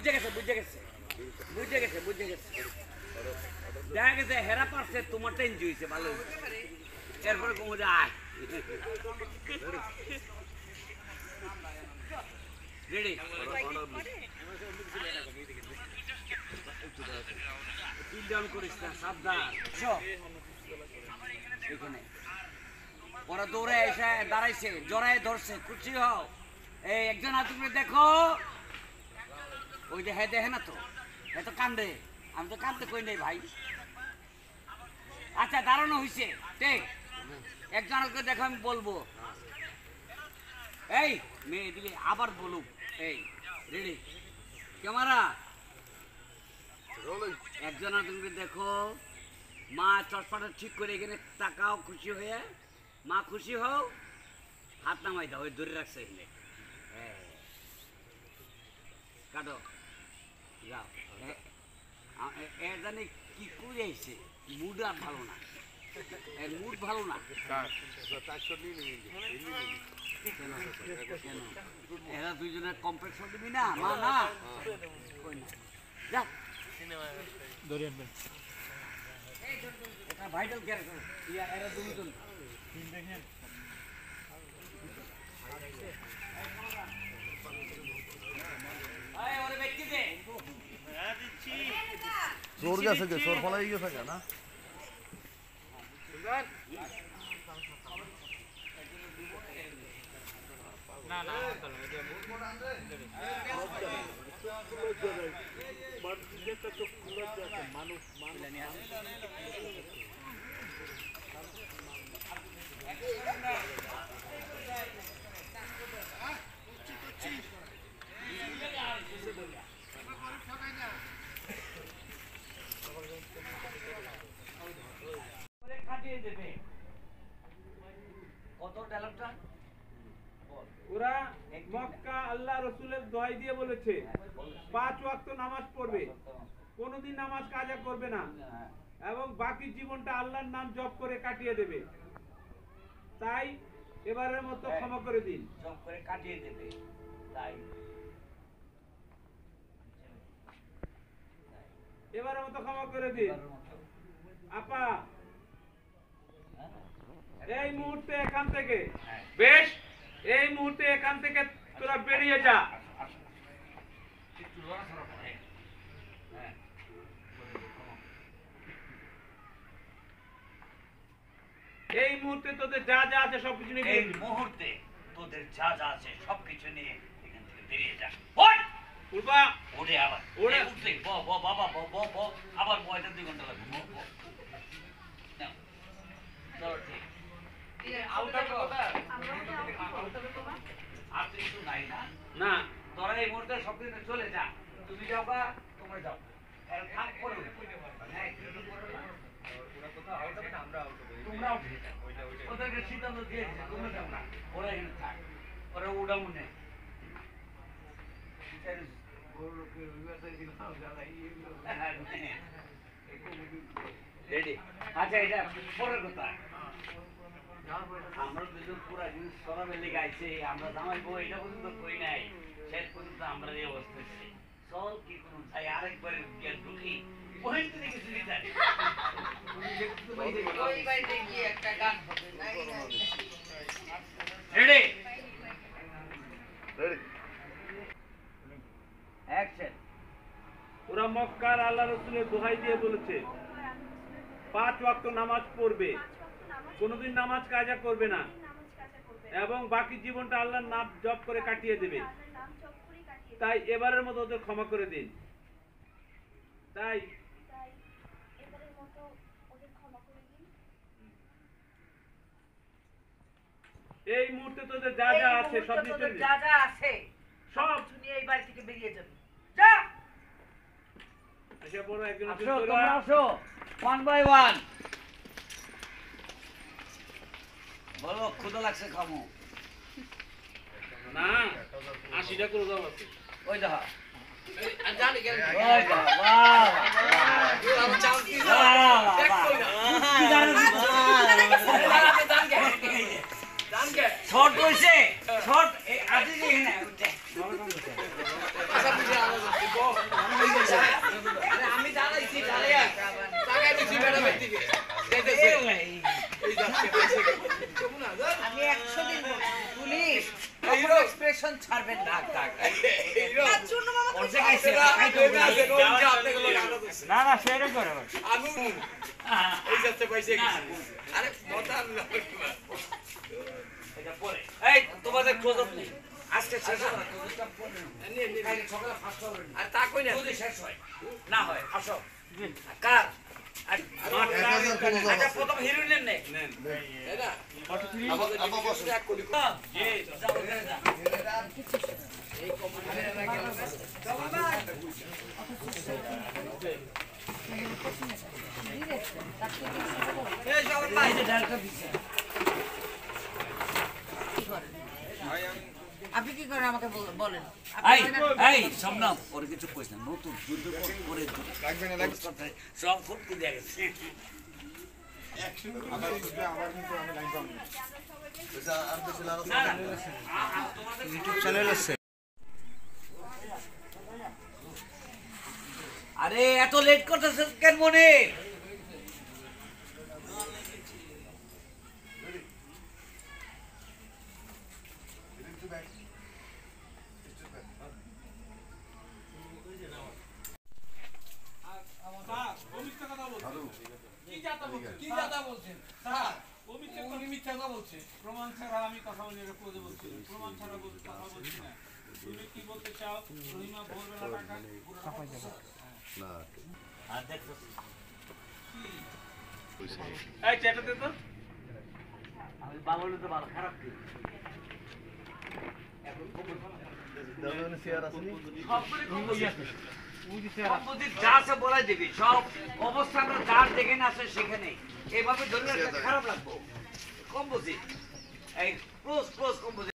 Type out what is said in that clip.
দেখেন বুঝে গেছে দেখা গেছে হেরা পারছে তোমারটা এনজয় হয়েছে ভালো এরপরে কমে যায় রেডি ডাউন করিস না সাবধান এখানে ওরা দৌড়ে এসে দাঁড়াইছে জড়ায় ধরছে খুশি হও এই একজন তুমি দেখো ওই যে হ্যাঁ দেখে না তো এত কান্দে আমি তো কান্দতে কই নাই ভাই আচ্ছা দাঁড়ানো হয়েছে ঠিক একজনকে দেখো আমি বলবো এই মেয়ে দিকে আবার বলুক এই রেডি ক্যামেরা একজন তুমি দেখো মা চশমাটা ঠিক করে এখানে তাকাও খুশি হয়ে মা খুশি হও হাত নামাই দাও ওই ধরে রাখছে এখানে কাটো যাও এ জানি কি করে আইছে মুড আর ভালো না এর মুড ভালো না এরা দুইজনের কম্প্লেক্সন দিবি না মা না কই না যা এটা ভাইটাল ক্যারেক্টার এরা দুইজন দেখেন जोर गया जोर फला गया ना ওরা মক্কা আল্লাহ রসুলের দোহাই দিয়ে বলেছে 5 ওয়াক্ত নামাজ পড়বে কোনদিন নামাজ কাজা করবে না এবং বাকি জীবনটা আল্লাহর নাম জপ করে কাটিয়ে দেবে তাই এবারের মতো ক্ষমা করে দিন জপ করে কাটিয়ে দেবে তাই এবারের মতো ক্ষমা করে দিন আপা এই মুহূর্তে এখান থেকে বেশ এই মুহূর্তে এখান থেকে তোরা বেরিয়ে যা এই মুহূর্তে তোদের যা যা আছে সবকিছু নিয়ে এই মুহূর্তে তোদের যা যা আছে সবকিছু নিয়ে এখান থেকে বেরিয়ে যা উঠবা ওরে আবার ওরে উঠলে বাবা আবার 2 ঘন্টা লাগবে চলো ঠিক না তোরা এই মুহূর্তে সবকিছু চলে যা তুমি যাও বা তোমরা যাও ওদেরকে সিদ্ধান্ত দিয়েছে তোমরা যাও না ওরা এখানে থাক ওরা ওটা মনে রেডি আচ্ছা এটা পরের কথা আমরা দুজন পুরা জিনিস সরাবে লেগে আইছে আমরা জামাই বউ এটা পর্যন্ত কই নাই শেষ পর্যন্ত আমরা এই অবস্থায় চল কি করুন তাই আরেকবার ঢুকি ওই তো দেখে শুনি জানি ওই বাইরে গিয়ে একটা গান হবে রেডি रेडी অ্যাকশন ওরা মক্কার আল্লাহ রাসূলের দোহাই দিয়ে বলেছে 5 ওয়াক্ত নামাজ পড়বে কোনদিন নামাজ কাজা করবে না এবং বাকি জীবনটা আল্লাহর নাম জপ করে কাটিয়ে দেবে তাই এবারের মতো ওদের ক্ষমা করে দিন তাই এবারের মতো ওদের ক্ষমা করে দিন এই মুহূর্তে তোদের যা যা আছে সব নিয়ে যা যা আছে সব নিয়ে এই বাড়ি থেকে বেরিয়ে যাবে যা আচ্ছা বড় একজন আসো তোমরা আসো 1 বাই 1 বলো ক্ষুধা লাগছে খামো না 80টা করে দাও আছে ওই দেখা জানি কেন ওই দেখা বাহ আমি চাও কি দেখ কই না কি জান কে শর্ট কইছে শর্ট আজি যে না আচ্ছা বুঝা ইঞ্জেকশন ছাড়বেন না ডাক আর চুন্নু মামা তো না না সেটা করে এই তোমাদের ক্লোজ আপ নেই আজকে শেষ হবে না ক্লোজটা পড়ে কালকে সকালে ফাস্ট হবে আর তা কই না যদি শেষ হয় না হয় আসো কার আচ্ছা প্রথম হিরোইনের নে নেন আপনি কি করেন আমাকে বলেন এই এই শোনাও ওরে কিছু কইছ না নতুন যুদ্ধ করে সব ফুটকে দিয়ে গেছে ইউটিউব চ্যানেল আছে আরে এত লেট করতেছ কেন মনে প্রমাণ ছাড়া আমি কথা বলি এটা পদে বলছি প্রমাণ ছাড়া কথা বলছি না তুমি কি বলতে চাও রহিমা ভোরবেলা টাকা না আর দেখো এই চ্যাটা দে তো আমি বাবুলে তো ভালো খারাপ কি দাদা শেয়ার আছে নি সম্পত্তি যা আছে বলাই দিবি সব অবস্থা আমরা যার যেখানে আছে সেখানে এভাবে ধরে রাখলে খারাপ লাগবো কম বুঝি এই ক্লোজ ক্লোজ কম বুঝি